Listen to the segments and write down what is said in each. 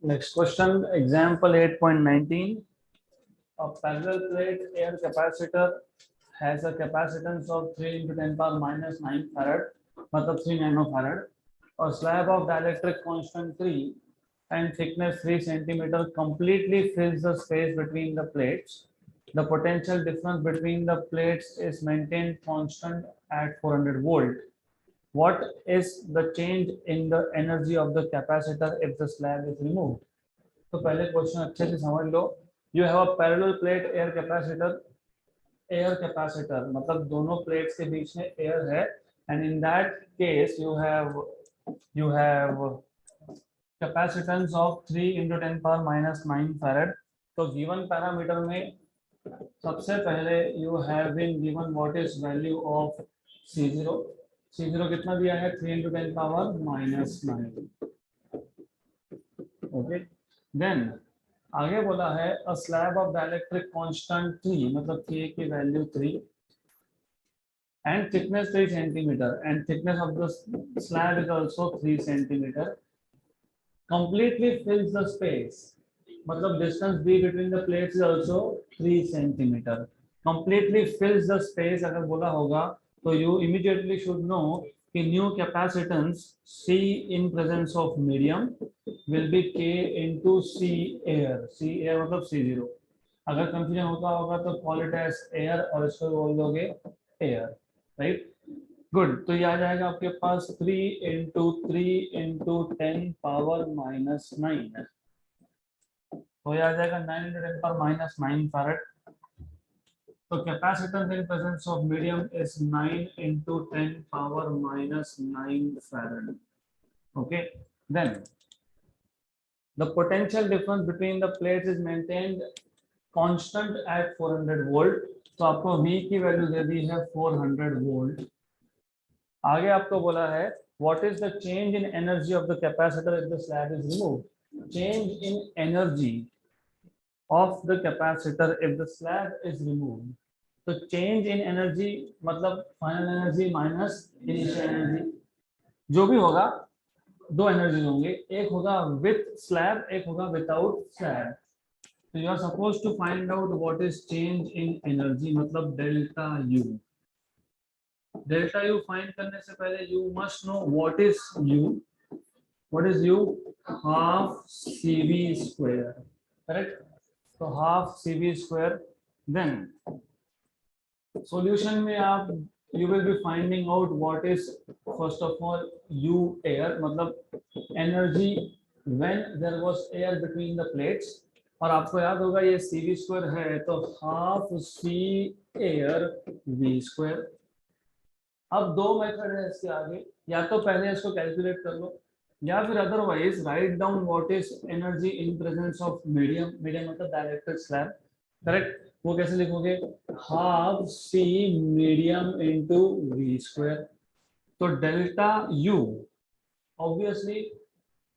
Next question, example 8.19. A parallel plate air capacitor has a capacitance of 3 into 10 power minus 9 farad, मतलब 3 nanofarad. A slab of dielectric constant 3 and thickness 3 centimeter completely fills the space between the plates. The potential difference between the plates is maintained constant at 400 volt. What is the change in the energy of the capacitor if the slab is removed? तो पहले question अच्छे से समझ लो. You have a parallel plate air capacitor मतलब दोनों plates के बीच में एयर है, and in that case you have capacitance of 3 into 10 power minus 9 farad. तो गिवन पैरामीटर में सबसे पहले you have been given what is value of C0. C0 कितना दिया है? 3 into 10 power minus 9. Okay, then आगे बोला है a slab of dielectric constant 3 मतलब K की value 3 and thickness 3 centimetre and thickness of the slab is also 3 centimetre completely fills the space मतलब distance b between the plates is also 3 centimetre. Completely fills the space अगर बोला होगा तो you immediately should know कि new capacitance C in presence of medium will be K into C air. C air मतलब C0. अगर confusion होता होगा तो कॉल इट एज एयर और इसको बोल दोगे एयर, राइट? गुड. तो ये आ जाएगा आपके पास 3 into 3 into 10 power minus 9. तो ये आ जाएगा 9 into 10 power minus 9 farad. So capacitance in presence of medium is 9 into 10 power minus 9 farad. Okay, then the potential difference between the plates is maintained constant at 400 volt. तो आपको V की value दे दी है 400 volt. आगे आपको बोला है what is the change in energy of the capacitor if the slab is removed. Change in energy of the capacitor if the slab is removed. तो change in energy मतलब final energy minus initial energy. जो भी होगा दो energy होंगे, एक होगा with slab एक होगा विदाउट स्लैब. तो you are suppose to find out what is change in energy मतलब delta U. Delta U find करने से पहले you must know what is U. What is U? Half CV square, correct? तो half CV square. Then solution में आप you will be finding out what is first of all U air मतलब energy when there was air between the plates. और आपको याद होगा ये CV square है तो half C air V square. अब दो मेथड है इसके आगे, या तो पहले इसको कैलकुलेट कर लो या फिर otherwise write down what is energy in presence of medium. Medium मतलब डाइलेक्ट्रिक स्लैब, करेक्ट? वो कैसे लिखोगे? Half C medium into V square. तो डेल्टा U ऑब्वियसली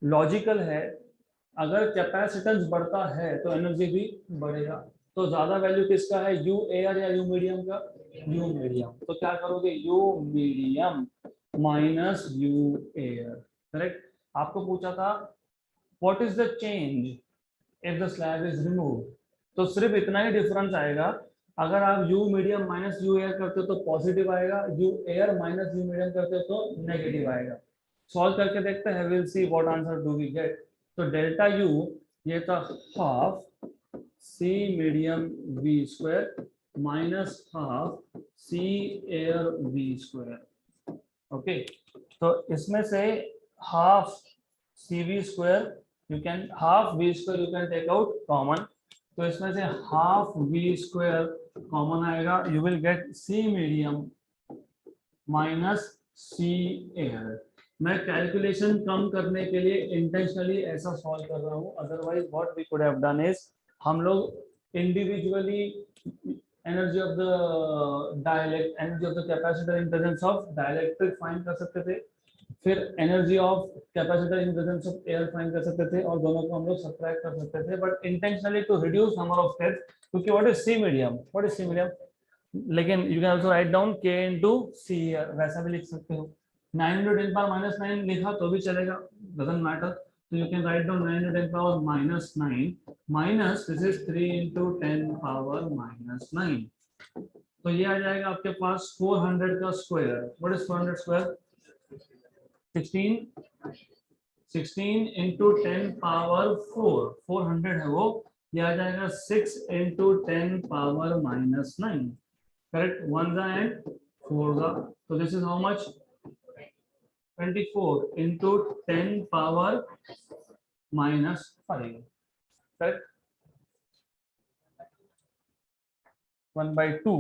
लॉजिकल है, अगर कैपेसिटेंस बढ़ता है तो एनर्जी भी बढ़ेगा. तो ज्यादा वैल्यू किसका है? U एयर या U मीडियम का? U medium. तो क्या करोगे? U medium minus U air, correct? आपको पूछा था what is the change if the slab is removed. तो सिर्फ इतना ही डिफरेंस आएगा. अगर आप U medium minus U air करते हो तो पॉजिटिव आएगा, U air minus U medium करते हो तो नेगेटिव आएगा. सॉल्व करके देखते हैं, will see what answer do we get. तो डेल्टा U ये था half C medium V square minus half C air V square. Okay, तो इसमें से half CV square you can, half V square you can take out common. तो इसमें से half V square common आएगा, you will get C medium minus C air. मैं calculation कम करने के लिए इंटेंशनली ऐसा सॉल्व कर रहा हूँ, otherwise what we could have done is हम लोग individually energy of the dialect energy of the capacitor in presence of dielectric find कर सकते थे, फिर energy of capacitor in presence of air find कर सकते थे और दोनों को हम लोग सब्ट्रैक्ट कर सकते थे. But intentionally to reduce number of steps, क्योंकि what is C medium, what is C medium. लेकिन you can also write down K into C air, वैसा भी लिख सकते हो. 9 into 10 power minus 9 लिखा तो भी चलेगा, doesn't matter. So you can write down 9 into 10 power minus 9 minus this is 3 into 10 power minus 9. तो ये आ जाएगा आपके पास 400 का square. What is 400 square? 16 into 10 power 4. 400 है वो. ये आ जाएगा 6 into 10 पावर minus 9. करेक्ट. 1 जा एंड 4 जा. तो this is how much? 24 into 10 power minus 5. Correct? 1/2.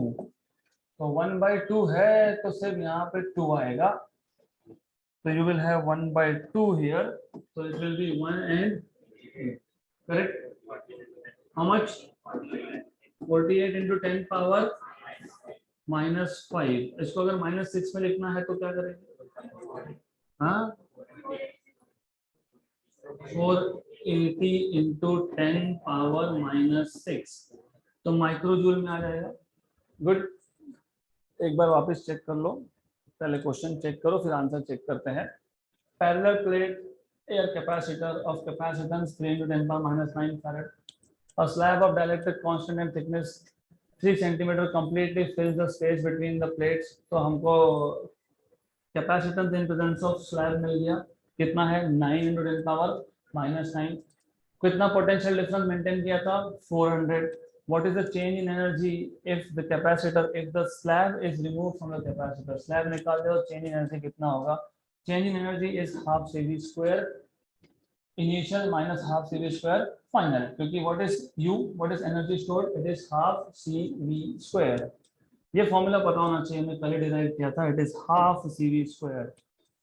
तो 1/2 है तो सिर्फ यहाँ पे 2 आएगा. So you will have 1/2 here. So it will be 1 and 2. Correct? How much? 48 into 10 power minus 5. इसको अगर -6 में लिखना है तो क्या करेंगे? हाँ, 480 into 10 पावर minus 6. तो माइक्रोजूल में आ जाएगा. गुड. एक बार वापस चेक कर लो. पहले क्वेश्चन चेक करो फिर आंसर चेक करते हैं. Parallel plate air capacitor of capacitance 3 into 10 power minus 9 farad. A slab of dielectric constant and thickness 3 centimeter completely fills the space between the plates. तो हमको capacitance in presence of slab मिल गया. कितना है? 9 into 10 power minus 9. कितना potential difference maintain किया था? 400. What is the change in energy if the capacitor, if the slab is removed from the capacitor? Slab निकाल दो, change in energy कितना होगा? Change in energy is half CV square initial minus half CV square final. क्योंकि what is U, what is energy stored? It is half CV square. ये formula पता होना चाहिए, मैं पहले डिराइव किया था. It is half CV square.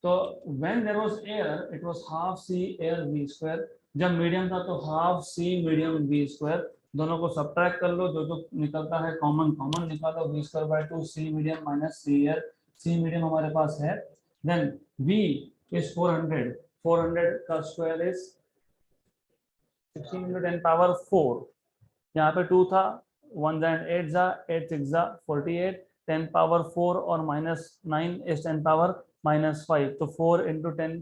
तो when there was air it was half C air V square. जब मीडियम था तो half C medium V square. दोनों को सबट्रैक्ट कर लो, जो जो निकलता है कॉमन कॉमन निकालो. V square by 2 C medium minus C air. C medium हमारे पास है. Then V is 400. 400 का स्क्वायर इज 16 into 10 पावर 4. यहाँ पे 2 था. 1 and 8 जा, 8 6 जा 48. 10 पावर 4 और minus 9 is 10 पावर minus 5. तो 4 into 10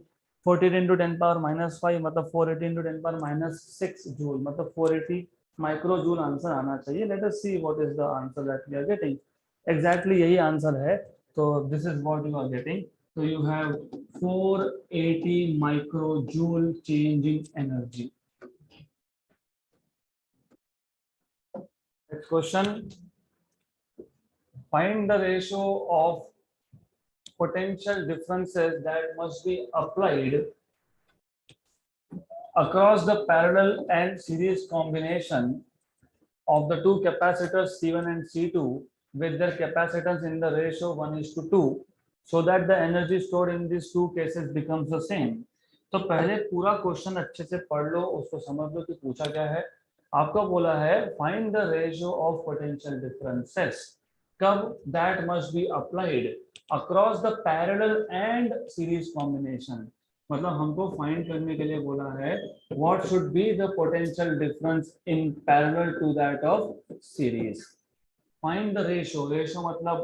48 into 10 पावर minus 5 मतलब 480 into 10 पावर minus 6 जूल मतलब 480 माइक्रो जूल आंसर आना चाहिए. Let us see what is the answer that we are getting. Exactly यही आंसर है. तो this is what you are getting. तो you have 480 micro joule change in energy. Next question. Find the ratio of potential differences that must be applied across the parallel and series combination of the two capacitors C1 and C2 with their capacitance in the ratio 1:2 so that the energy stored in these two cases becomes the same. तो पहले पूरा question अच्छे से पढ़ लो, उसको समझ लो कि पूछा क्या है. आपको बोला है find the ratio of potential differences. कब? That must be applied across the parallel and series combination. मतलब हमको फाइंड करने के लिए बोला है what should be the potential difference in parallel to that of series. Find the ratio. Ratio मतलब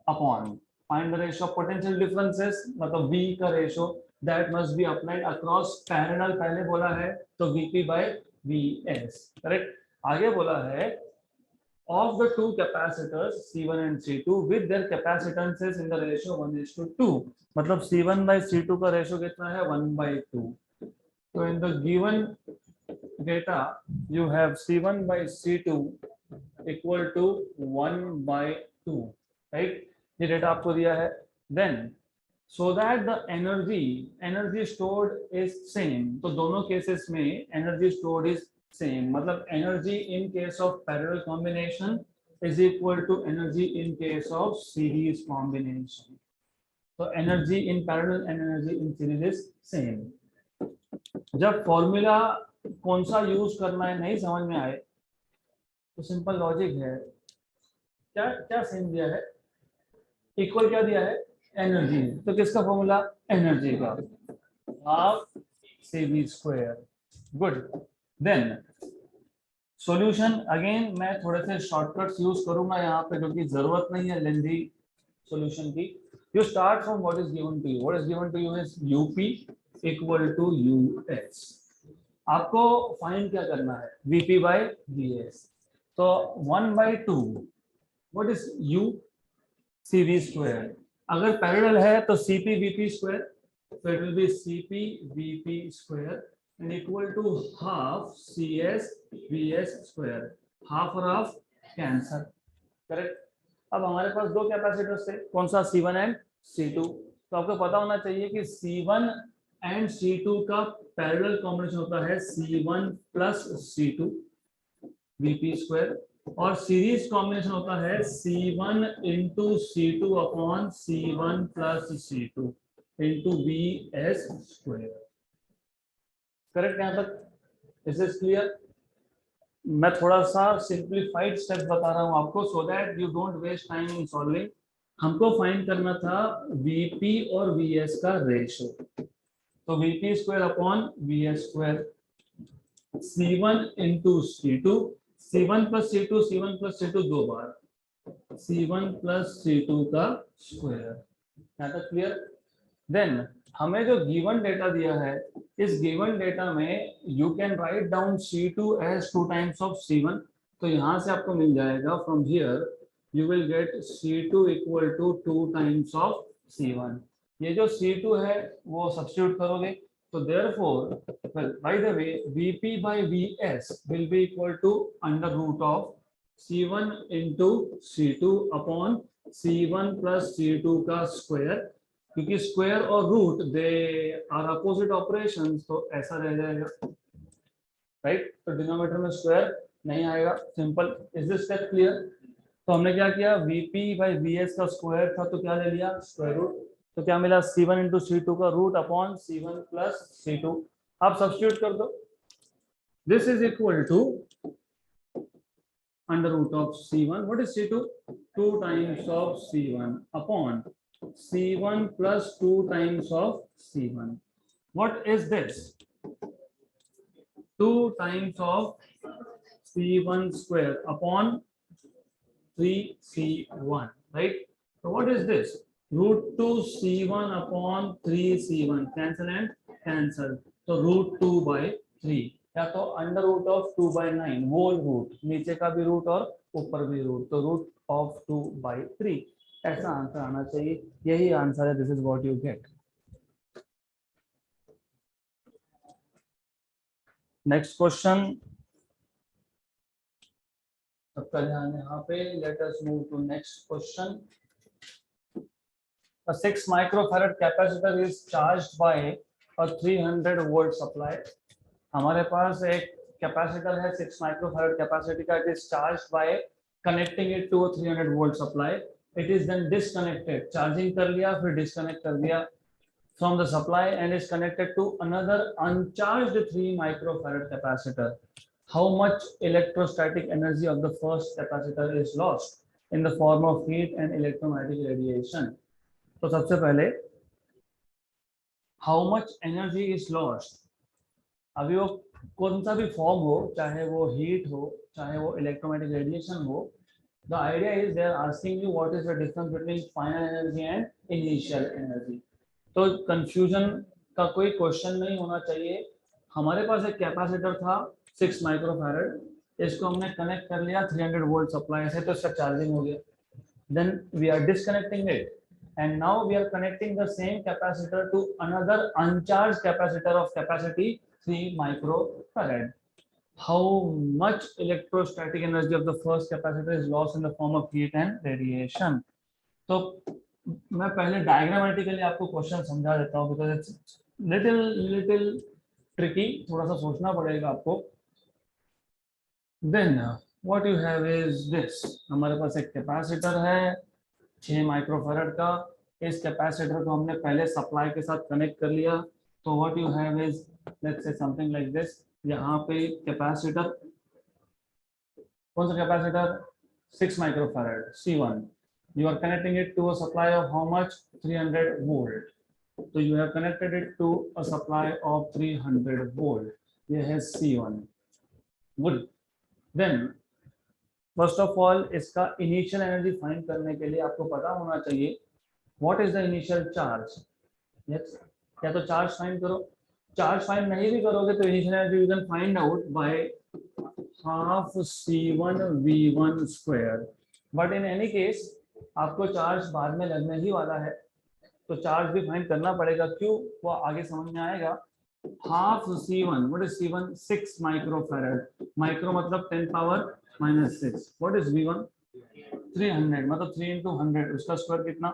upon. Find the ratio of potential differences मतलब V का ratio that must be applied across parallel. पहले बोला है तो VP bye VS. Correct. आगे बोला है of the two capacitors C1 and C2 with their capacitances in the ratio 1:2. मतलब C1 by C2 का रेशियो कितना है? 1/2. So in the given data you have C1 by C2 equal to 1/2. right? ये data आपको दिया है. Then so that the energy stored is same. तो दोनों केसेस में energy stored is same. मतलब energy in case of parallel combination is equal to energy in case of series combination. तो energy in parallel and energy in series is same. जब formula कौन सा use करना है नहीं समझ में आए तो सिंपल लॉजिक है. क्या क्या सेम दिया है? इक्वल क्या दिया है? एनर्जी. तो किसका फॉर्मूला? एनर्जी का. Half CV square. Good. Then solution. Again मैं थोड़े से शॉर्टकट्स यूज करूंगा यहाँ पे क्योंकि जरूरत नहीं है लेंथी सॉल्यूशन की. You start from what is given to you. What is given to you is UP equal to US. आपको फाइंड क्या करना है, Vp by Vs। तो 1/2 what is U, CV square. अगर पैरेलल है तो CP VP square, so it will be CP VP square and equal to half CS VS square, half और half cancel, correct. अब हमारे पास दो कैपेसिटर्स थे, कौन सा, C1 एंड C2। तो आपको पता होना चाहिए कि C1 एंड C2 का पैरेलल कॉम्बिनेशन होता है C1 plus C2 VP square, और सीरीज कॉम्बिनेशन होता है C1 into C2 upon C1 plus C2 into VS square, correct. यहाँ तक इज दिस क्लियर? मैं थोड़ा सा सिंप्लीफाइड स्टेप बता रहा हूँ आपको, so that you don't waste time in solving. हमको फाइंड करना था VP और VS का रेशियो, तो VP square upon VS square, C1 into C2, C1 plus C2, C1 plus C2 दो बार, C1 प्लस C2 का स्क्वायर, यहाँ तक क्लियर? देन हमें जो गिवन डेटा दिया है, इस गिवन डेटा में you can write down C2 as 2 times of C1। तो यहाँ से आपको मिल जाएगा, from here you will get C2 equal to 2 times of C1। ये जो C2 है वो सब्स्टिट्यूट करोगे, तो therefore, well, by the way, Vp by Vs will be equal to under root of C1 into C2 upon C1 plus C2 का square, क्योंकि square और root they are opposite operations, तो ऐसा रह जाएगा, राइट। तो डिनोमिनेटर में square नहीं आएगा, simple. Is this step clear? तो हमने क्या किया, Vp by Vs का स्क्वायर था तो क्या ले लिया, स्क्वायर रूट। तो क्या मिला, C1 इंटू C2 का root upon C1 plus C2। आप सब्स्टिट्यूट कर दो, this is equal to under root of C1, what is C2, 2 times of C1 upon C1 plus 2 times of C1. What is this? 2 times of C1 square upon 3C1, right? So what is this? Root 2 C1 upon 3C1. Cancel and cancel. So root 2 by 3, या तो under root of 2 by 9, whole root, नीचे का भी root और ऊपर भी root, तो root of 2 by 3, ऐसा आंसर आना चाहिए। यही आंसर है, this is what you get. Next question, सबका ध्यान यहाँ पे, let us move to next question. A 6 microfarad capacitor is charged by a 300 volt supply। हमारे पास एक कैपेसिटर है 6 माइक्रोफैराड कैपेसिटी का, it is charged by connecting it to 300 volt supply. It is then disconnected, charging कर लिया फिर disconnect कर दिया from the supply and is connected to another uncharged 3 microfarad capacitor. How much electrostatic energy of the first capacitor is lost in the form of heat and electromagnetic radiation. तो सबसे पहले how much energy is lost, अभी वो कौन सा भी form हो, चाहे वो हीट हो चाहे वो इलेक्ट्रोमैग्नेटिक रेडिएशन हो, the idea is they are asking you what is the difference between final energy and initial energy. तो कंफ्यूजन का कोई क्वेश्चन नहीं होना चाहिए। हमारे पास एक कैपेसिटर था 6 माइक्रोफैराड, इसको हमने कनेक्ट कर लिया 300 वोल्ट सप्लाई से, तो इसका चार्जिंग हो गया। Then we are disconnecting it and now we are connecting the same capacitor to another uncharged capacitor of capacity 3 microfarad. How much electrostatic energy of the first capacitor is lost in the form of heat and radiation? तो मैं पहले diagrammatically आपको question समझा देता हूँ, because it's little tricky, थोड़ा सा सोचना पड़ेगा आपको। Then what you have is this, हमारे पास एक कैपेसिटर है 6 माइक्रोफैराड का, इस कैपेसिटर को हमने पहले सप्लाई के साथ कनेक्ट कर लिया। तो what you have is, let's say something like this, यहाँ पे कैपेसिटर, कौन सा capacitor, 6 microfarad C1, you are connecting it to a supply of how much, 300 volt। तो you have connected it to a supply of 300 volt, ये है C1, good। then first of all इसका initial energy find करने के लिए आपको पता होना चाहिए what is the initial charge. या तो चार्ज फाइंड करो, चार्ज फाइंड नहीं भी करोगे तो initial energy you can find out by half C1 V1 square, but in any case आपको चार्ज बाद में लगने ही वाला है तो चार्ज भी फाइंड करना पड़ेगा। क्यों, वो आगे समझ में आएगा। Half C1, what is C1? 6 microfarad. Micro मतलब 10 पावर -6। What is V1? 300, मतलब 3 into 100, उसका स्क्वायर कितना?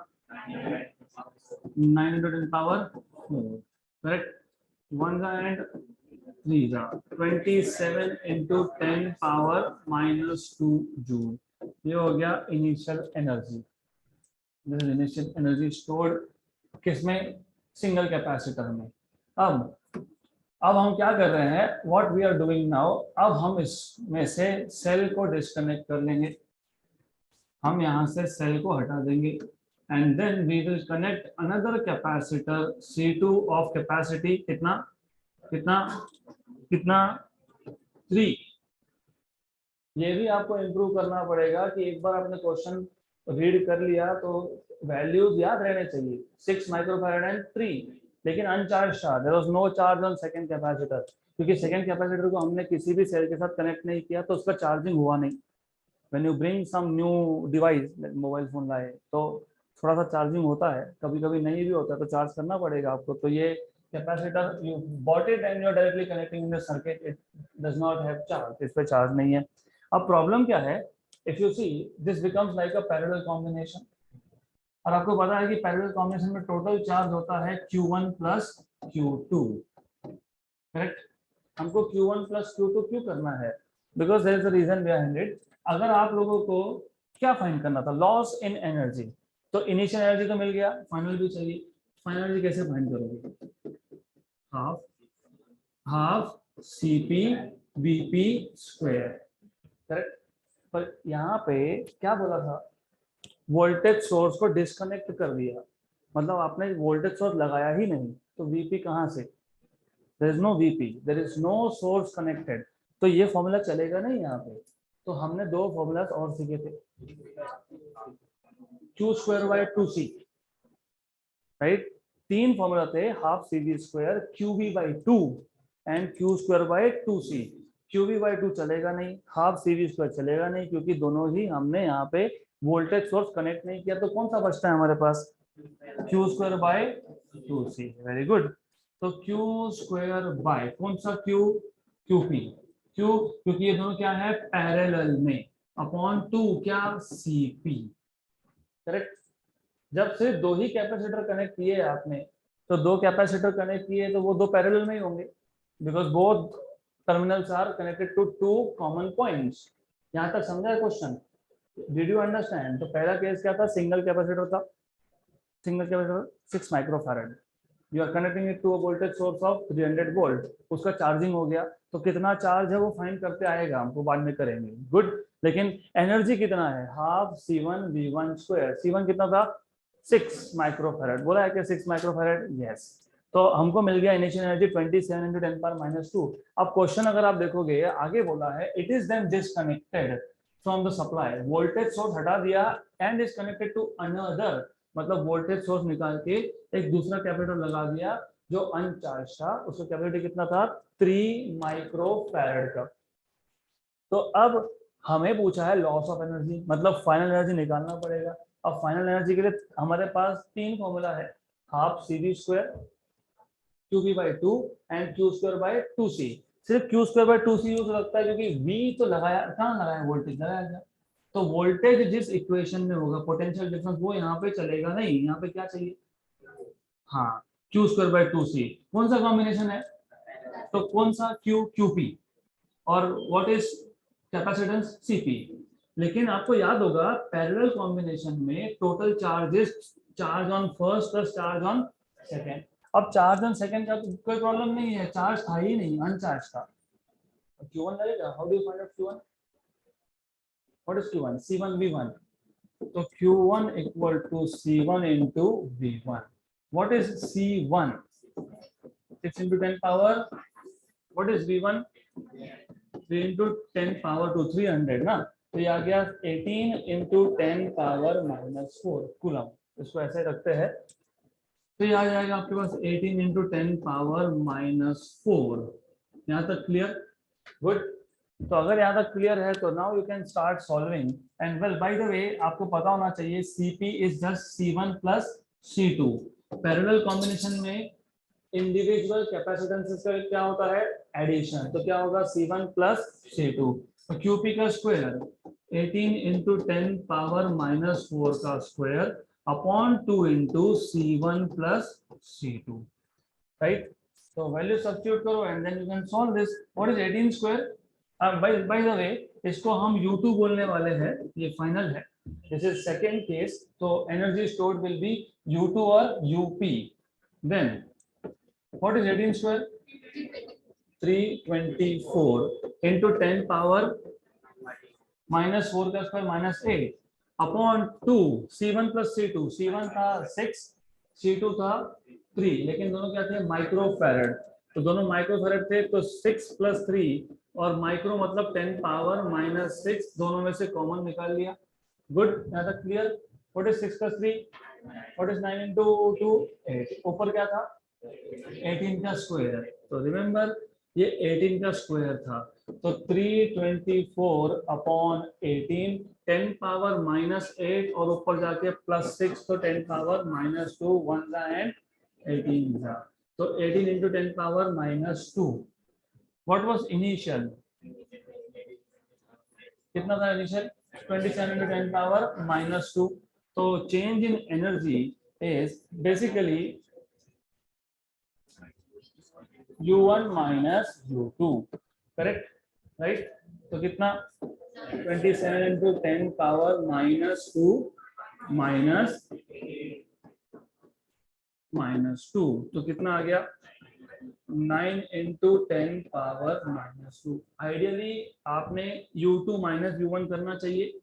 9 into 10 power 4, correct. 1 and 3 27 into 10 power -2 joule. ये हो गया initial energy. Initial energy stored किसमें? सिंगल कैपेसिटर में। अब हम क्या कर रहे हैं, what we are doing now, अब हम इसमें से सेल को डिस्कनेक्ट कर लेंगे। हम यहाँ से सेल को हटा देंगे and then we will connect another capacitor C2 of capacity कितना कितना कितना 3। ये भी आपको इम्प्रूव करना पड़ेगा कि एक बार आपने क्वेश्चन रीड कर लिया तो वैल्यूज याद रहने चाहिए। 6 माइक्रोफैराड एंड 3, लेकिन अनचार्ज था, there was no charge on second capacitor, क्योंकि सेकंड कैपेसिटर को हमने किसी भी सेल के साथ कनेक्ट नहीं किया तो उसका चार्जिंग हुआ नहीं। When you bring some new device, mobile phone लाए तो थोड़ा सा चार्जिंग होता है, कभी कभी नहीं भी होता तो चार्ज करना पड़ेगा आपको। तो ये capacitor you bought it and you are directly connecting in the circuit, it does not have charge, इस पे चार्ज नहीं है। अब प्रॉब्लम क्या है, if you see this becomes like a parallel combination, और आपको पता है कि पैरेलल कॉम्बिनेशन में टोटल चार्ज होता है Q1 प्लस Q2, करेक्ट। हमको Q1 प्लस Q2 क्यों करना है? Because there is a reason behind it. अगर आप लोगों को क्या फाइंड करना था, लॉस इन एनर्जी, तो इनिशियल एनर्जी तो मिल गया, फाइनल भी चाहिए। फाइनल एनर्जी कैसे फाइंड करोगे? Half CP BP square, correct. पर यहाँ पे क्या बोला था, वोल्टेज सोर्स को डिस्कनेक्ट कर दिया, मतलब आपने वोल्टेज सोर्स लगाया ही नहीं, तो VP कहाँ से? There is no VP, there is no source connected, तो ये फॉर्मूला चलेगा नहीं यहाँ पे। तो हमने दो फॉर्मूलास और सीखे थे, Q²/2C, राइट। 3 फॉर्मूला थे, half CV square, QV/2 and Q²/2C। QV/2 चलेगा नहीं, हाफ CV स्क्वायर चलेगा नहीं, क्योंकि दोनों ही हमने यहाँ पे वोल्टेज सोर्स कनेक्ट नहीं किया, तो कौन सा बचता है हमारे पास? Q²/2C। Very good. तो Q² कौन सा Q? QP। क्यों? क्योंकि ये दोनों क्या है, पैरेलल में, अपॉन 2 क्या? CP, correct. जब से दो ही कैपेसिटर कनेक्ट किए आपने, तो दो कैपेसिटर कनेक्ट किए तो वो दो पैरेलल में ही होंगे, because both terminals are connected to 2 common points. यहाँ तक समझा क्वेश्चन? Did you understand? तो पहला केस क्या था, सिंगल कैपेसिटर था, single capacitor 6 microfarad, you are connecting it to a voltage source of 300 volt, उसका चार्जिंग हो गया, तो कितना चार्ज है वो फाइंड करते आएगा, हमको बाद में करेंगे, गुड। लेकिन एनर्जी कितना है, half C1 V1 square. C1 कितना था? 6 माइक्रोफैराड, बोला है क्या 6 माइक्रोफैराड? यस। तो हमको मिल गया इनिशियल एनर्जी 27 into 10 power -2। अब क्वेश्चन अगर आप देखोगे आगे बोला है, it is then disconnected from the supply, voltage source हटा दिया and is connected to another, मतलब वोल्टेज सोर्स निकाल के एक दूसरा कैपेसिटर लगा दिया जो अनचार्ज था, उसका कैपेसिटी कितना था? 3 माइक्रोफैराड का। तो अब हमें पूछा है लॉस ऑफ एनर्जी, मतलब फाइनल एनर्जी निकालना पड़ेगा। अब फाइनल एनर्जी के लिए हमारे पास 3 फॉर्मूला है, half CV square, QV/2 and Q²/2C। सिर्फ Q²/2C यूज लगता है क्योंकि V तो लगाया, कहाँ लगाया, वोल्टेज लगाया गया, तो वोल्टेज जिस इक्वेशन में होगा, पोटेंशियल डिफरेंस, वो यहाँ पे चलेगा नहीं, यहाँ पे क्या चाहिए? हाँ, Q²/2C। कौन सा कॉम्बिनेशन है? तो कौन सा? QP, और व्हाट इज कैपेसिटेंस? CP। लेकिन आपको याद होगा पैरेलल कॉम्बिनेशन में total charges, charge on first plus charge on second. अब चार्ज ऑन सेकंड का तो कोई प्रॉब्लम नहीं है, चार्ज था ही नहीं, अनचार्ज था, Q1 लगेगा। How do you find out Q1? What is Q1? C1 V1, तो Q1 equal to C1 into V1. What is C1? 6 into 10 power. What is V1? 3 into 10 power to 300 ना, तो ये आ गया 18 into 10 power -4 कूलम। इसको ऐसे रखते हैं, तो ये आ जाएगा आपके पास 18 इंटू 10 पावर -4। यहाँ तक क्लियर? गुड। तो अगर यहाँ तक क्लियर है तो now you can start solving. And well bye the वे आपको पता होना चाहिए Cp is just C1 plus C2। Parallel combination में इंडिविजुअल कैपेसिटेंसेस का क्या होता है? एडिशन। तो क्या होगा? C1 plus C2। तो Qp का स्क्वायर 18 इंटू 10 पावर -4 का square upon 2 into C1 plus C2, right? तो वैल्यू सब्स्टिट्यूट करो and then you can solve this. What is 18 square? By the way इसको हम U2 बोलने वाले हैं, ये फाइनल है, दिस इज सेकंड केस। तो energy stored will be U2 और UP। Then what is 18 square? 324 into 10 power -4 का square -8 upon 2 C1 plus C2। C1 था 6, C2 था 3, लेकिन दोनों क्या थे? माइक्रोफैरड। तो दोनों माइक्रोफैरड थे, तो 6 प्लस 3 और माइक्रो मतलब 10 पावर -6, दोनों में से कॉमन निकाल लिया। गुड, यहाँ तक clear? What is 6 plus 3? What is 9 into 2? 8। ऊपर क्या था? 18 का स्क्वायर। तो रिमेंबर ये 18 का स्क्वायर था। तो 324 अपॉन 18, 10 पावर -8 और ऊपर जाके +6, तो 10 पावर -2, 1 था एंड 18 था। तो 18 into 10 power -2। What was initial? कितना था इनिशियल? 27 into 10 power -2। तो change in energy is basically U1 minus U2, correct? Right? तो कितना? 27 इंटू 10 पावर -2 -2, तो कितना आ गया? 9 इंटू 10 पावर -2। आइडियली आपने U2 माइनस U1 करना चाहिए।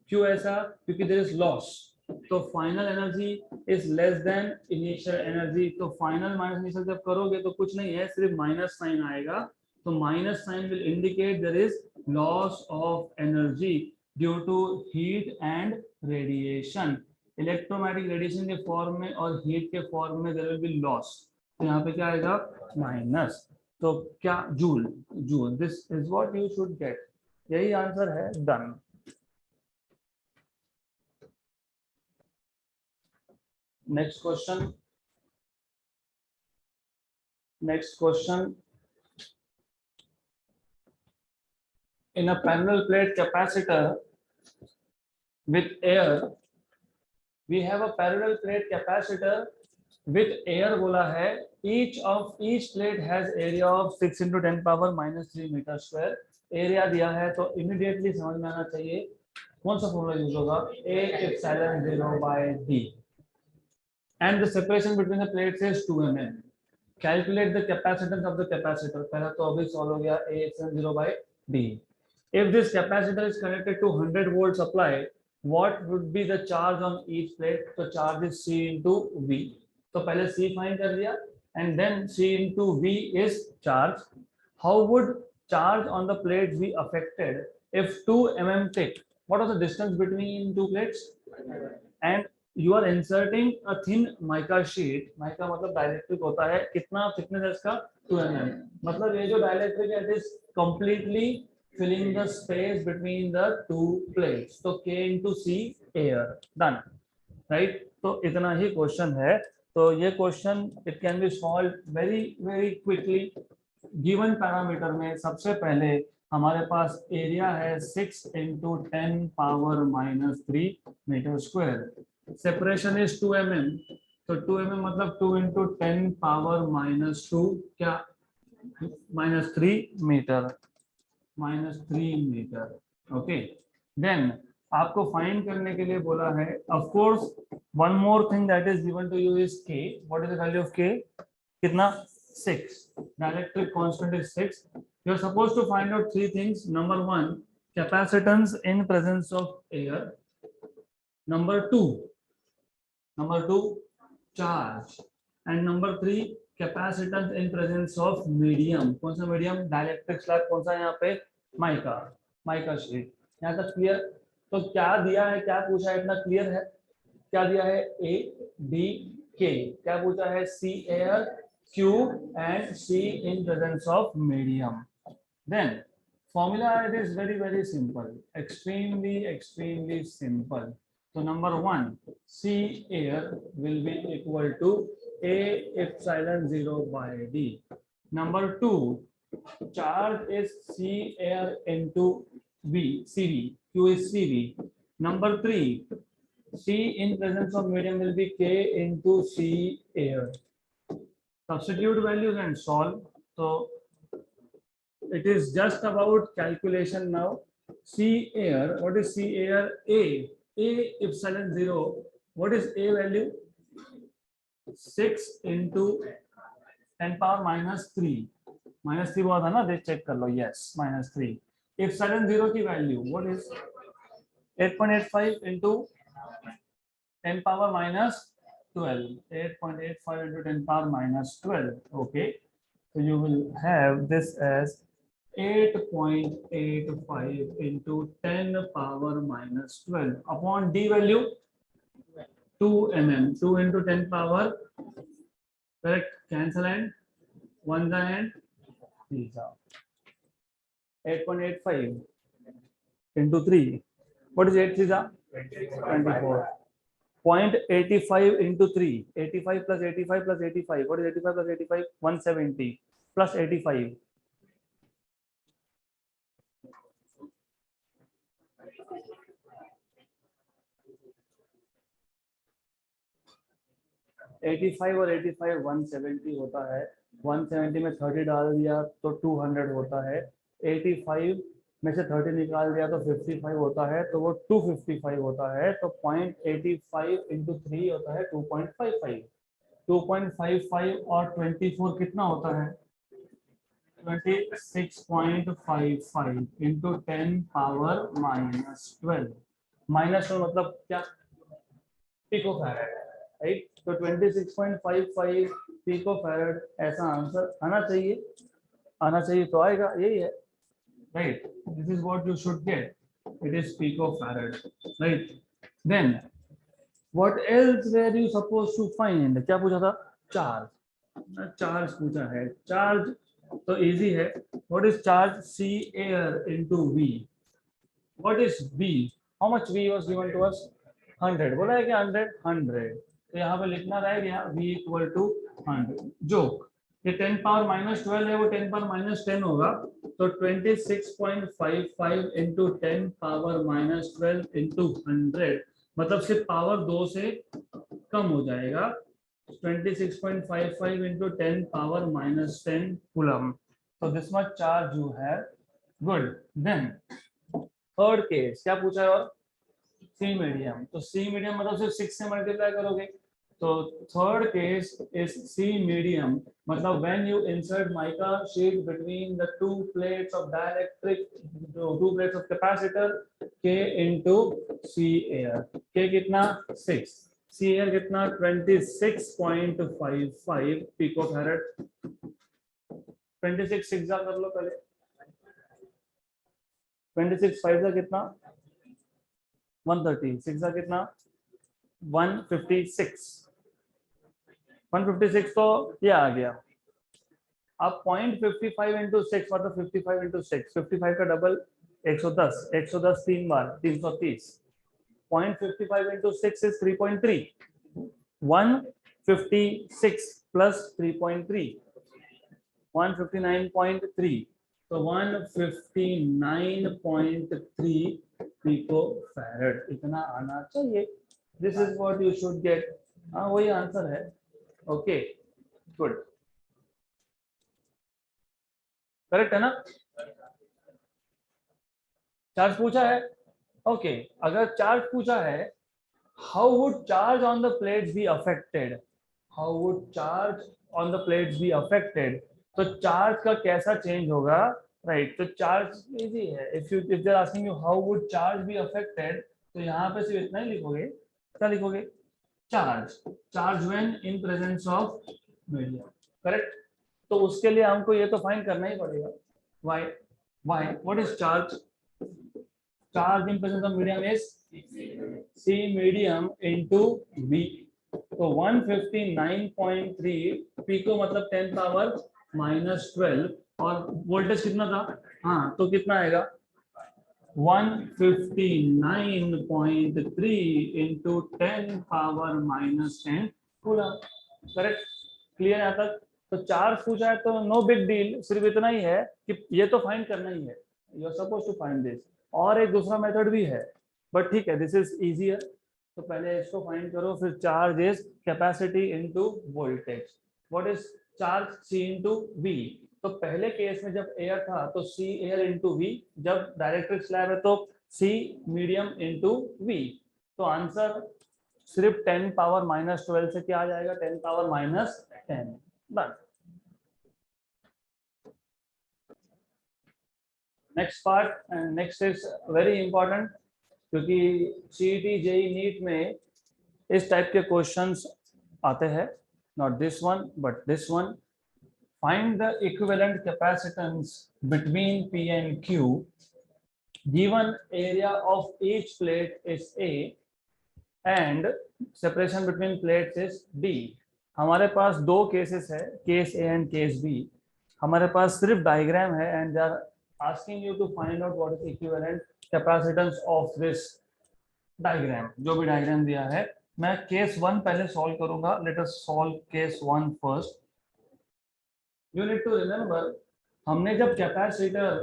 क्यों ऐसा? क्योंकि देयर इज लॉस। तो final energy is less than initial energy. तो फाइनल माइनस इनिशियल जब करोगे तो कुछ नहीं है, सिर्फ माइनस साइन आएगा। तो minus sign will indicate there is loss of energy due to heat and radiation. Electromagnetic radiation के फॉर्म में और हीट के फॉर्म में देयर विल बी लॉस। तो यहाँ पे क्या आएगा? माइनस। तो क्या? Joule. Joule, this is what you should gate. यही आंसर है। Done. Next question. Next question. In a parallel plate capacitor with air, we have a parallel plate capacitor with air बोला है। each plate has area of 6 into 10 power -3 metre square. Area दिया है तो immediately समझ में आना चाहिए कौन सा फॉर्मूला यूज होगा? A epsilon 0 by D and the separation between the plates is 2 mm. Calculate the capacitance of the capacitor. पहला तो अभी सॉल्व हो गया। A epsilon 0 by D. If this capacitor is connected to 100 volt supply, what would be the charge on each plate? तो charge is C into V. तो पहले C find कर दिया and then C into V is charge. How would charge on the plates be affected if 2 mm thick? What was the distance between two plates? And you are inserting a thin mica sheet. mica मतलब dielectric होता है। कितना thickness है इसका? 2 mm। मतलब ये जो dielectric है, it is completely filling the space between the two plates. तो K into C air, done, right? तो इतना ही क्वेश्चन है। तो ये question it can be solve very very quickly. Given parameter में सबसे पहले हमारे पास एरिया है 6 into 10 power -3 metre square. Separation is 2 mm। तो 2 mm मतलब 2 इंटू 10 पावर -2 क्या? -3 मीटर। -3 मीटर। ओके। देन आपको फाइंड करने के लिए बोला है, of course one more thing that is given to you is K। What is the value of K? कितना? 6। Dielectric constant is 6। You are supposed to find out 3 things. Number 1, capacitance in presence of air. Number 2 charge. And number 3 capacitance in presence of medium. कौन सा medium? Dielectric slab. कौन सा? यहाँ पे mica sheet. यहाँ तक clear? तो क्या दिया है, क्या पूछा है, इतना क्लियर है? क्या दिया है? A, B K, क्या पूछा है? C air, Q and C in presence of medium. Then formula it is very simple, extremely simple. So number one, C air will be equal to A epsilon 0 by D. Number two, charge is C air into V, CV, Q is CV. Number three, C in presence of medium will be K into C air. Substitute values and solve. So it is just about calculation now. C air, what is C air? A epsilon 0, what is A value? 6 into 10 power minus 3. Minus 3 हुआ था ना, देख check कर लो. Yes, -3. epsilon 0 की value what is? 8.85 into 10 power minus 12. 8.85 into 10 power minus 12. Okay, so you will have this as 8.85 into 10 power minus 12 upon D value 2 mm. 2 into 10 power, correct, cancel and 1 and 3. 8.85 into 3, what is 8 3 24. 0.85 into 3, 85 plus 85 plus 85, what is 85 plus 85? 170 plus 85, 85 और 85 170 होता है. 170 में 30 डाल दिया तो 200 होता है. 85 में से 30 निकाल दिया तो 55 होता है, तो वो 255 होता है. तो 0.85 into 3 होता है 2.55. 2.55 और 24 कितना होता है? 26.55 into 10 power minus 12. माइनस 12 मतलब क्या? पिकोफैरड, राइट. तो 26.55 पिकोफैरड ऐसा आंसर आना चाहिए. तो आएगा, यही है, right. This is what you should get. It is picofarad, right. Then what else were you suppose to find? क्या पूछा था? चार्ज. चार्ज पूछा है. चार्ज तो इजी है. What is charge? C air into V. What is V? How much V was given to us? 100. बोला है कि 100. तो यहाँ पे लिखना रहेगा V इक्वल टू 100. जोक, ये 10 पावर माइनस 12 है, वो 10 पावर माइनस 10 होगा. तो 26.55 इंटू 10 पावर माइनस 12 इंटू 100, मतलब सिर्फ पावर 2 से कम हो जाएगा. 26.55 into 10 power minus 10 coulomb. So this much charge you have. Good. Then third case क्या पूछा है? और C medium. तो C medium मतलब सिर्फ 6 से मल्टीप्लाई करोगे. तो third case is C medium. मतलब when you insert mica sheet between the two plates of dielectric, two plates of capacitor, K into C air. K कितना? 6. C air कितना? 26.55 पिकोफैरड. 26 6 जा कर लो पहले. 26 5 जा कितना? 130. 6 जा कितना? 156. 156 तो ये आ गया. अब 0.55 into 6 मतलब 55 into 6. 55 का double 110. 110 3 bar 330. 0.55 into 6 is 3.3. 156 plus 3.3, 159.3. तो 159.3 पिकोफैरड इतना आना चाहिए. This is what you should gate. हाँ, वही आंसर है. Okay, good. करेक्ट है ना? चार्ज पूछा है. ओके, अगर चार्ज पूछा है, how would charge on the plates be affected? How would charge on the plates be affected? तो चार्ज का कैसा चेंज होगा, राइट. तो चार्ज इजी है. if they are asking you how would charge be affected, तो यहाँ पे सिर्फ इतना ही लिखोगे. क्या लिखोगे? Charge when in presence of medium. Correct. तो उसके लिए हमको ये तो फाइंड करना ही पड़ेगा. why what is charge? Charge in presence of medium is C medium into V. तो 159.3 पिको मतलब 10 पावर -12 और वोल्टेज कितना था, हाँ तो कितना आएगा 159.3 into 10 power -10 coulomb. Correct, clear यहाँ तक। तो चार्ज पूछा है तो नो बिग डील, सिर्फ इतना ही है कि ये तो फाइंड करना ही है, you are suppose to find this. और एक दूसरा मेथड भी है बट ठीक है, दिस इज इजियर। तो पहले इसको फाइंड करो, फिर charge is capacity into voltage. What is charge, C into V. तो पहले केस में जब एयर था तो सी एयर इंटू वी, जब डायरेक्ट्रिक स्लैब है तो सी मीडियम इंटू वी। तो आंसर सिर्फ 10 पावर -12 से क्या आ जाएगा, 10 पावर -10 बस। Next part and next is very important, क्योंकि सीईटी जेई नीट में इस टाइप के क्वेश्चंस आते हैं, not this one but this one. Find the equivalent capacitance between P and Q. Given area of each plate is A and separation between plates is D. हमारे पास दो cases है, case A and case B। हमारे पास सिर्फ diagram है and they are asking you to find out what is equivalent capacitance of this diagram. जो भी diagram दिया है, मैं केस 1 पहले सॉल्व करूंगा। Let us solve case 1 first. You need to remember, हमने जब कैपेसिटर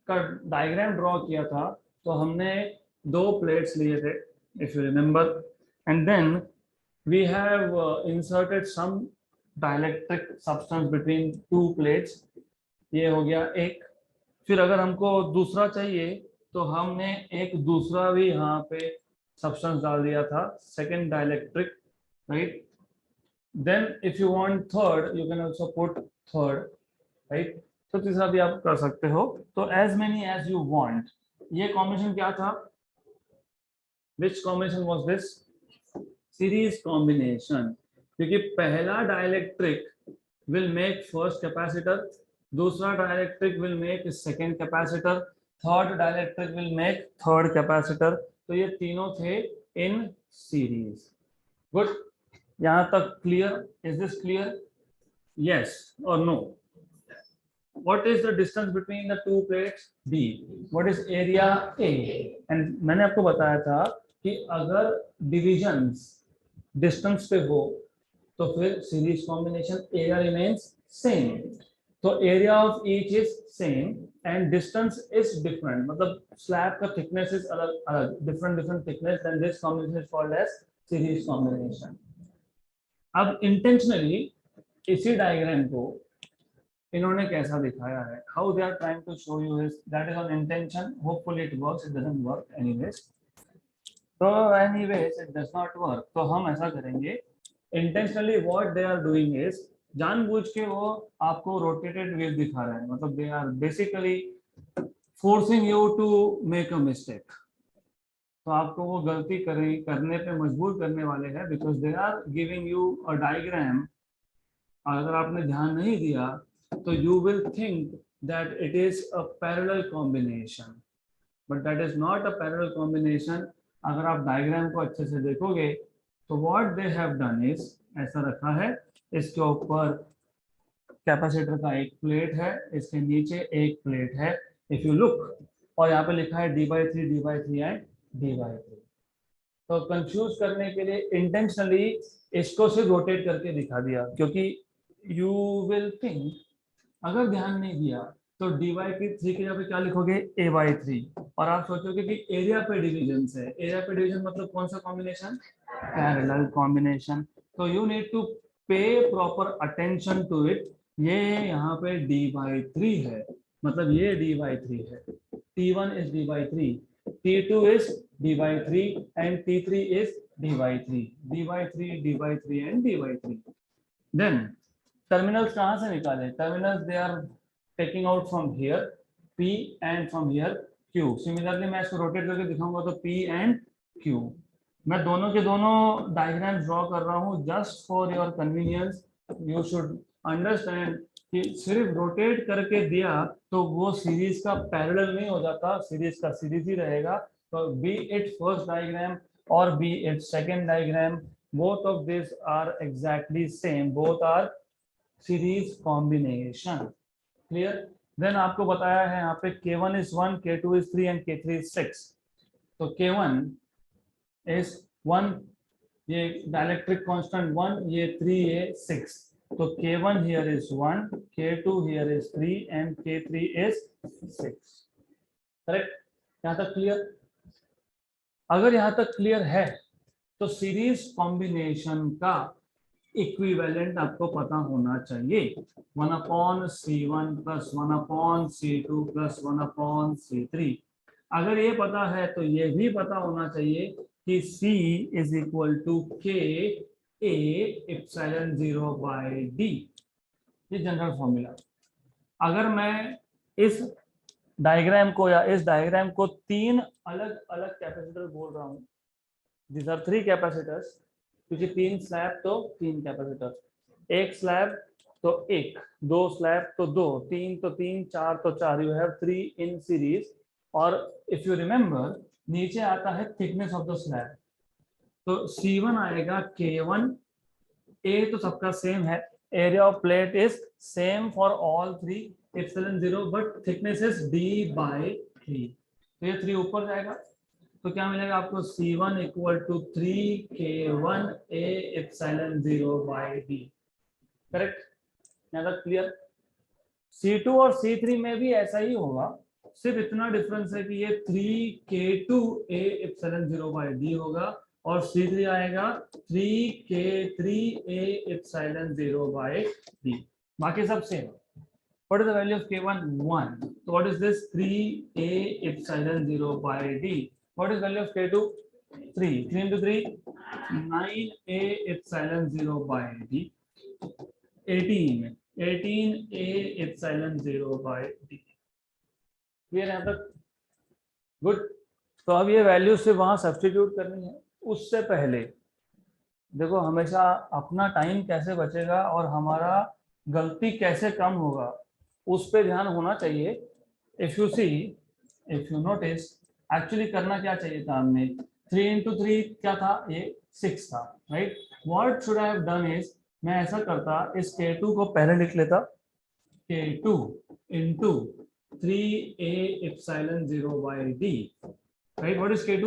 का डायग्राम ड्रॉ किया था तो हमने दो प्लेट्स लिए थे, if you remember, and then we have inserted some dielectric substance between two plates. ये हो गया एक। फिर अगर हमको दूसरा चाहिए तो हमने एक दूसरा भी यहाँ पे सब्सटेंस डाल दिया था, second dielectric, right. Then if you want third, you can also put third, right? तो तीसरा भी आप कर सकते हो। तो as many as you want। ये कॉम्बिनेशन क्या था, which combination was this? Series combination। क्योंकि पहला dielectric will make first capacitor, दूसरा dielectric will make second capacitor, third dielectric will make third capacitor। तो ये तीनों थे in series। गुड, यहाँ तक clear? Is this clear? Yes और no? What is the distance between the two plates? B. What is area? A. And मैंने आपको बताया था कि अगर डिविजन्स डिस्टेंस पे हो तो फिर series combination area remains same. तो area of each is same and distance is different, मतलब स्लैब का थिकनेस इज अलग अलग, different thickness, then this combination is called as series combination. अब इंटेंशनली इसी डायग्राम को इन्होंने कैसा दिखाया है, how they are trying to show you is that is on intention. Hopefully it works, it doesn't work anyways. तो anyways it does not work. तो हम ऐसा करेंगे, intentionally what they are doing is, जानबूझ के वो आपको रोटेटेड वेव दिखा रहे हैं, मतलब they are basically forcing you to make a mistake. तो आपको वो गलती करने पे मजबूर करने वाले हैं, because they are giving you a diagram. अगर आपने ध्यान नहीं दिया तो you will think that it is a parallel combination, but that is not a parallel combination. अगर आप डायग्राम को अच्छे से देखोगे तो what they have done is, ऐसा रखा है, इसके ऊपर कैपेसिटर का एक प्लेट है, इसके नीचे एक प्लेट है, इफ यू लुक, और यहाँ पे लिखा है D/3 D/3 एंड D/3। तो कंफ्यूज करने के लिए इंटेंशनली इसको सिर्फ रोटेट करके दिखा दिया, क्योंकि यू विल थिंक, अगर ध्यान नहीं दिया तो D/3 के जगह पे क्या लिखोगे, A/3, और आप सोचोगे कि एरिया पे डिवीजन है। एरिया पे डिवीजन मतलब कौन सा कॉम्बिनेशन, पैरेलल कॉम्बिनेशन। तो यू नीड टू पे प्रॉपर अटेंशन टू इट। ये यहाँ पे D/3 है, मतलब ये D/3 है, T1 is D/3, T2 is D/3 and T3 is D/3, D/3 D/3 and D/3। Then terminals कहाँ से निकाले, terminals they are taking out from here P and from here Q। Similarly मैं इसको rotate करके दिखाऊंगा तो P and Q। मैं दोनों के दोनों डायग्राम ड्रॉ कर रहा हूँ just for your convenience. You should understand कि सिर्फ रोटेट करके दिया तो वो सीरीज का पैरेलल नहीं हो जाता, सीरीज का सीरीज ही रहेगा। तो बी इट फर्स्ट डायग्राम और B it second diagram, both of these are exactly same, both are series combination. Clear? Then आपको बताया है यहाँ पे K1 is 1, K2 is 3 and K3 is 6. तो K1 is 1, ये डायलेक्ट्रिक कांस्टेंट 1, ये 3, ये 6. तो K1 here is 1, K2 here is 3 and K3 is 6. Correct? यहाँ तक क्लियर? अगर यहाँ तक क्लियर है तो सीरीज कॉम्बिनेशन का इक्विवेलेंट आपको पता होना चाहिए. 1/C1 plus 1/C2 plus 1/C3. अगर ये पता है तो ये भी पता होना चाहिए कि C is equal to K A epsilon 0 by D. ये जनरल फॉर्मूला. अगर मैं इस डायग्राम को या इस डायग्राम को तीन अलग अलग कैपेसिटर बोल रहा हूँ, these are 3 कैपेसिटर्स, क्योंकि 3 स्लैब तो 3 कैपेसिटर, 1 स्लैब तो 1, 2 स्लैब तो 2, 3 तो 3, 4 तो 4, यू हैव 3 इन सीरीज. और इफ यू रिमेंबर नीचे आता है थिकनेस ऑफ द स्लैब, तो C1 आएगा K1, A तो सबका सेम है, area of plate is same for all 3, epsilon 0, but thickness is D by 3. तो ये 3 ऊपर जाएगा, तो क्या मिलेगा आपको? C1 equal to 3K1 A epsilon 0 by D. Correct? यहाँ तक क्लियर? C2 और C3 में भी ऐसा ही होगा, सिर्फ इतना डिफरेंस है कि ये 3K2 A epsilon 0 by D होगा और C3 आएगा 3K3 A epsilon 0 by D. बाकी सब same. What is the value of K1? 1. So what is this? 3A epsilon 0 by D. What is value of K2? 3. 3 into 3? 9A epsilon 0 by D. 18. 18A epsilon 0 by D. Clear है तक? Good. तो अब ये value से वहां substitute करनी है. उससे पहले देखो हमेशा अपना टाइम कैसे बचेगा और हमारा गलती कैसे कम होगा उस पे ध्यान होना चाहिए. If you see, if you notice, actually करना क्या चाहिए था हमने? 3 into 3 क्या था? ये 6 था, right? What should I have done is, मैं ऐसा करता, इस K2 को पहले लिख लेता, K2 into 3A epsilon 0 by D, right? What is K2?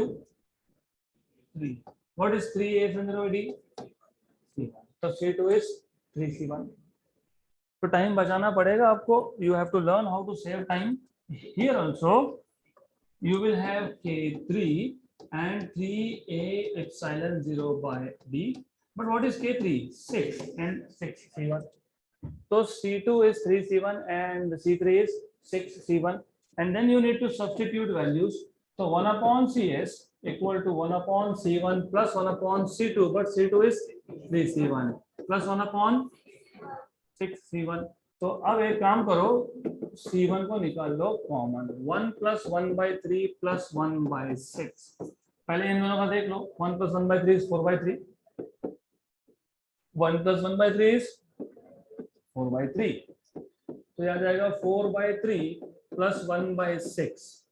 3. What is 3A epsilon 0 by D? C1. So C2 is 3C1. तो टाइम बचाना पड़ेगा आपको. You have to learn how to save time. Here also you will have K3 and 3A epsilon 0 by D. But what is K3? 6 and 6C1. So C2 is 3C1 and C3 is 6C1. And then you need to substitute values. So 1/CS equal to 1/C1 plus 1/C2, but C2 is 3C1 plus 1/6C1. तो अब एक काम करो, C1 को निकाल लो common. 1 plus 1/3 plus 1/6. पहले इन दोनों का देख लो. 1 plus 1/3 is 4/3. 1 plus 1/3 is 4/3. तो यहाँ जाएगा 4/3 plus 1/6.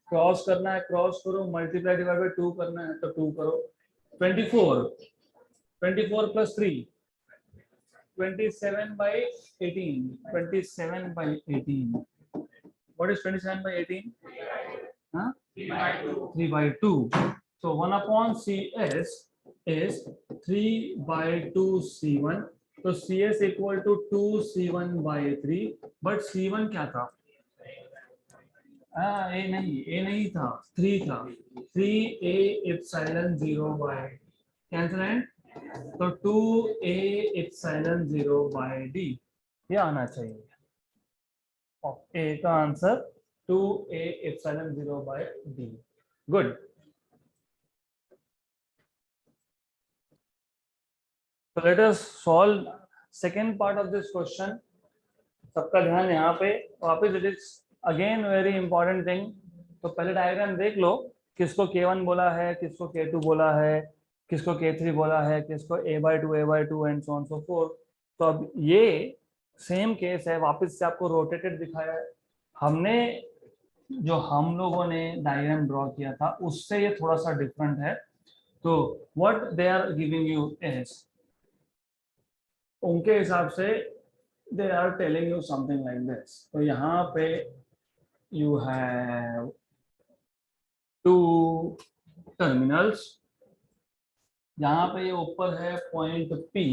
क्रॉस करना है, क्रॉस करो. मल्टीप्लाई डिवाइड बाय 2 करना है तो 2 करो. 24. 24 plus 3. 27/18. 27/18. What is 27/18? 3/2. So 1/CS is 3/2C1. तो CS equal to 2C1/3. But C1 क्या था? A नहीं था, 3 था. 3A epsilon 0 by कैंसिल है, तो 2A epsilon 0 by D. ये आना चाहिए. A का answer 2A epsilon 0 by D. Good. So let us solve second part of this question. सबका ध्यान यहाँ पे वापस. It is again very important thing. तो पहले डायग्राम देख लो, किसको K1 बोला है, किसको K2 बोला है, किसको K3 बोला है, किसको A/2 and so on so fourth. तो अब ये सेम केस है, वापस से आपको रोटेटेड दिखाया है. हमने जो हम लोगों ने डायग्राम ड्रॉ किया था उससे ये थोड़ा सा डिफरेंट है. तो what they are giving you is, उनके हिसाब से they are telling you something like this. तो यहाँ पे यू हैव टू टर्मिनल्स, यहाँ पे ये ऊपर है पॉइंट P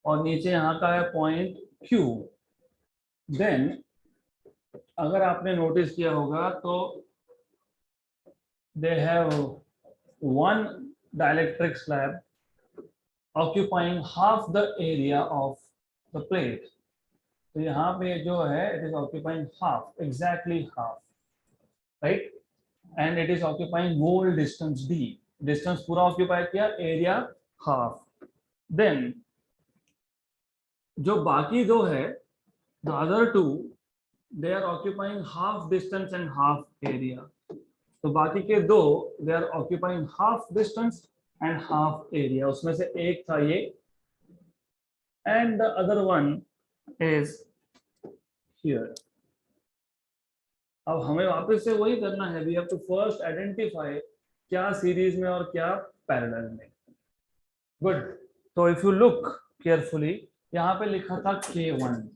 और नीचे यहाँ का है पॉइंट Q। देन अगर आपने नोटिस किया होगा तो they have one dielectric slab occupying half the area of the plate. तो यहाँ पे जो है it is occupying half, exactly half, right, and it is occupying whole distance D, distance पूरा ऑक्यूपाई किया, एरिया हाफ। देन जो बाकी दो है, the other two, they are occupying half distance and half area. तो बाकी के दो they are occupying half distance and half area, उसमें से एक था ये and the other one is here. अब हमें वापस से वही करना है, we have to first identify क्या सीरीज में और क्या पैरेलल में। गुड। तो इफ यू लुक केयरफुली, यहाँ पे लिखा था K1,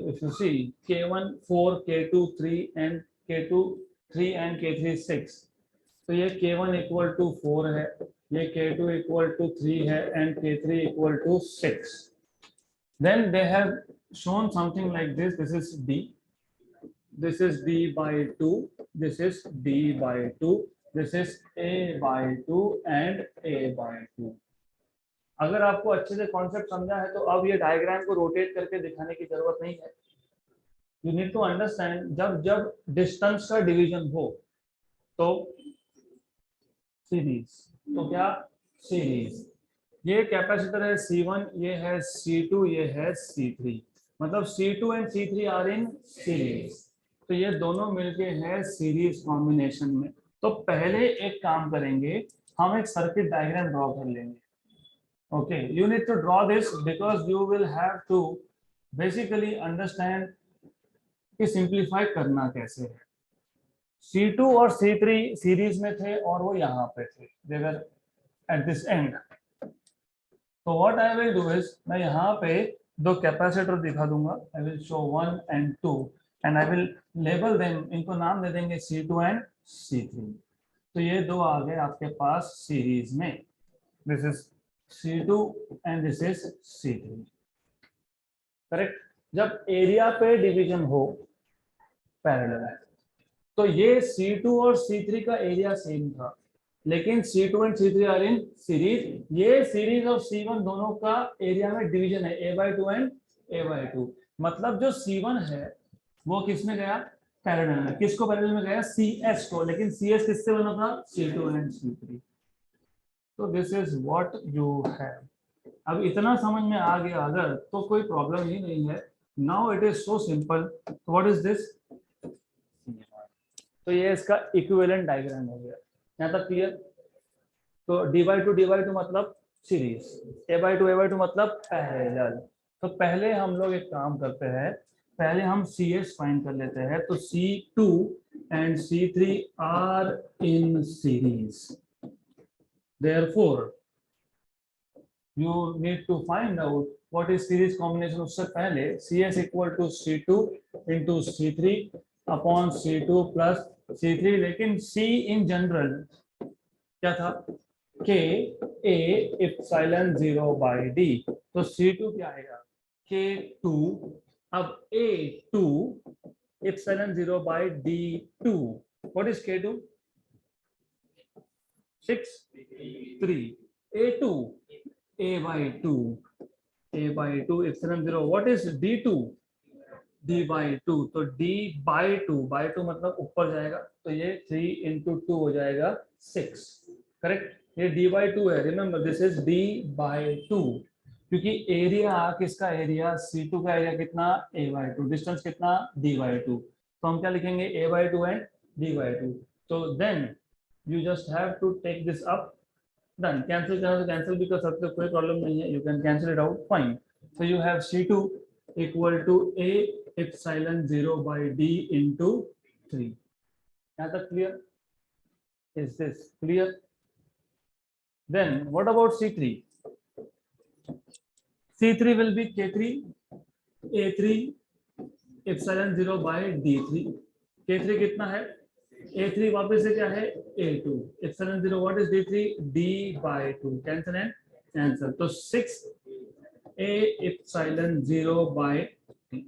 if you see K1 4, K2 3 and K2 3 and K3 6, तो ये K1 equal to 4 है, ये K2 equal to 3 है and K3 equal to 6. Then they have shown something like this. This is D, this is D by 2, this is D by 2, this is A by 2 and A by 2. अगर आपको अच्छे से concept समझा है तो अब ये डायग्राम को रोटेट करके दिखाने की जरूरत नहीं है। यू नीड टू अंडरस्टैंड, जब जब डिस्टेंस का डिवीजन हो तो सीरीज, तो क्या सीरीज, ये कैपेसिटर है C1, ये है C2, ये है C3, मतलब C2 and C3 are in series, तो ये दोनों मिलके हैं सीरीज कॉम्बिनेशन में। तो पहले एक काम करेंगे, हम एक सर्किट डायग्राम ड्रॉ कर लेंगे। Okay, you need to draw this because you will have to basically understand कि simplify करना कैसे है। C2 और C3 सीरीज में थे और वो यहाँ पे थे, they were at this end. तो what I will do is, मैं यहाँ पे दो कैपेसिटर दिखा दूंगा, I will show 1 and 2 and I will label them, इनको नाम दे देंगे C2 and C3। तो ये दो आ गए आपके पास सीरीज में, this is C2 and this is C3, correct. जब एरिया पे डिवीजन हो पैरेलल है, तो ये C2 और C3 का एरिया सेम था, लेकिन C2 and C3 are in series, ये सीरीज और C1 दोनों का एरिया में डिवीजन है A/2 एंड A/2, मतलब जो C1 है वो किस में गया, पैरेलल में। किसको पैरेलल में गया, CS को, लेकिन CS किससे बना था, C2 एंड C3। तो this is what you have. अब इतना समझ में आ गया अगर, तो कोई प्रॉब्लम ही नहीं है। Now it is so simple. What is this, तो ये इसका इक्विवेलेंट डायग्राम हो गया, यहाँ तक क्लियर। तो D/2 मतलब सीरीज, A/2 मतलब पैरेलल। तो पहले हम लोग एक काम करते हैं, पहले हम CS फाइंड कर लेते हैं। तो C2 and C3 are in series, therefore you need to find out what is series combination। उससे पहले CS equal to C2 into C3 upon C2 plus C3, लेकिन C in general क्या था, K A epsilon 0 by D। तो C2 क्या आएगा, K2, अब A2 epsilon 0 by D2। what is K2, 6 3, A2 A/2 epsilon 0। what is D2, D/2, तो D/2 मतलब ऊपर जाएगा, तो ये 3 into 2 हो जाएगा 6, करेक्ट। ये D/2 है, रिमेंबर दिस इज D/2, क्योंकि एरिया किसका, एरिया C2 का एरिया कितना, A/2, डिस्टेंस कितना, D/2। तो हम क्या लिखेंगे, A/2 एंड D/2। तो then you just have to take this up, done। Cancel करना तो कैंसिल भी कर सकते हो, कोई प्रॉब्लम नहीं है, you can cancel it out, fine। so you have C2 equal to A epsilon 0 by D into 3। यहाँ तक clear. Is this clear? Then what about C3? C3 will be K3 A3 epsilon 0 by D3. K3 कितना है? A3 वापस से क्या है? A2 epsilon 0 what is D3? D by 2 cancel and cancel. तो 6 A epsilon 0 by D.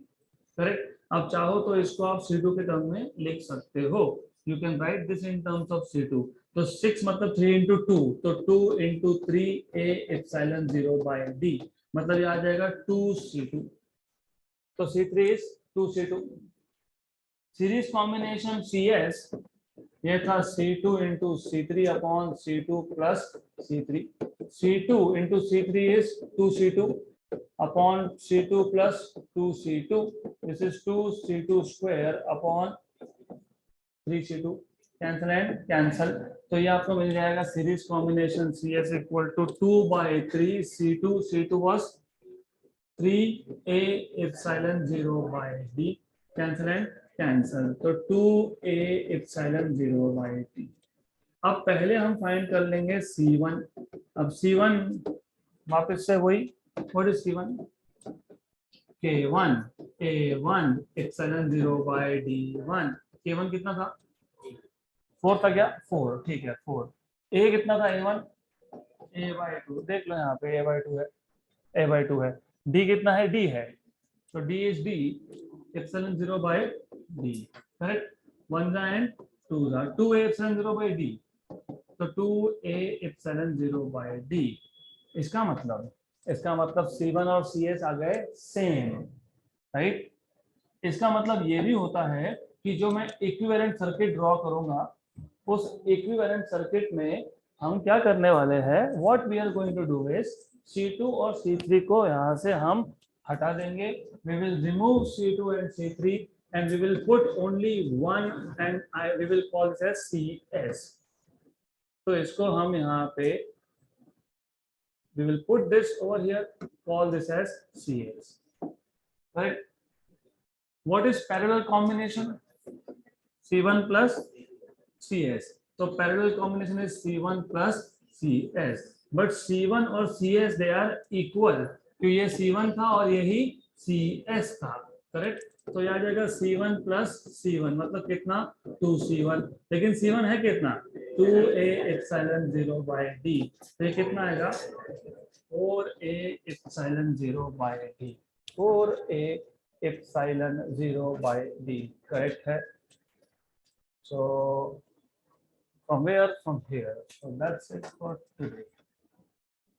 Correct. अब चाहो तो इसको आप C2 के टर्म में लिख सकते हो. You can right this in terms of C2. तो 6 मतलब 3 into 2, तो 2 into 3 A epsilon 0 by D, मतलब ये आ जाएगा 2C2. तो C3 is 2C2. Series combination CS ये था C2 into C3 upon C2 plus C3. C2 into C3 is 2C2 upon C2 plus 2C2. This is 2C2 square upon 3C2. Cancel and cancel. तो ये आपको मिल जाएगा series combination CS equal to 2 by 3 C2. C2 was 3A epsilon 0 by D. Cancel and cancel. तो 2A epsilon 0 by D. अब पहले हम find कर लेंगे C1. अब C1 वापस से वही. What is C1? K1 A1 epsilon 0 by D1. K1 कितना था? 4 था क्या? 4. ठीक है 4. A कितना था? A1 A by 2. देख लो यहाँ पे A by 2 है. A by 2 है. D कितना है? D है. तो D is D epsilon 0 by D. Correct. 1 and 2 2A epsilon 0 by D. तो 2A epsilon 0 by D. इसका मतलब C1 और CS आ गए सेम. राइट. इसका मतलब ये भी होता है कि जो मैं इक्विवेलेंट सर्किट ड्रॉ करूंगा उस इक्विवेलेंट सर्किट में हम क्या करने वाले हैं? What we are going to do is C2 और C3 को यहाँ से हम हटा देंगे. We will remove C2 and C3 and we will put only one and we will call this as CS. तो इसको हम यहाँ पे we will put this over here, call this as CS. Right? What is parallel combination? C1 plus CS. So parallel combination is C1 plus CS. But C1 और CS they are equal. क्योंकि ये C1 था और यही CS था. Correct. तो ये आ जाएगा C1 plus C1 मतलब कितना? 2C1. लेकिन C1 है कितना? 2A epsilon 0 by D. तो ये कितना आएगा? 4A epsilon 0 by D. 4A epsilon 0 by D. Correct है. So from where? From here. So that's it for today.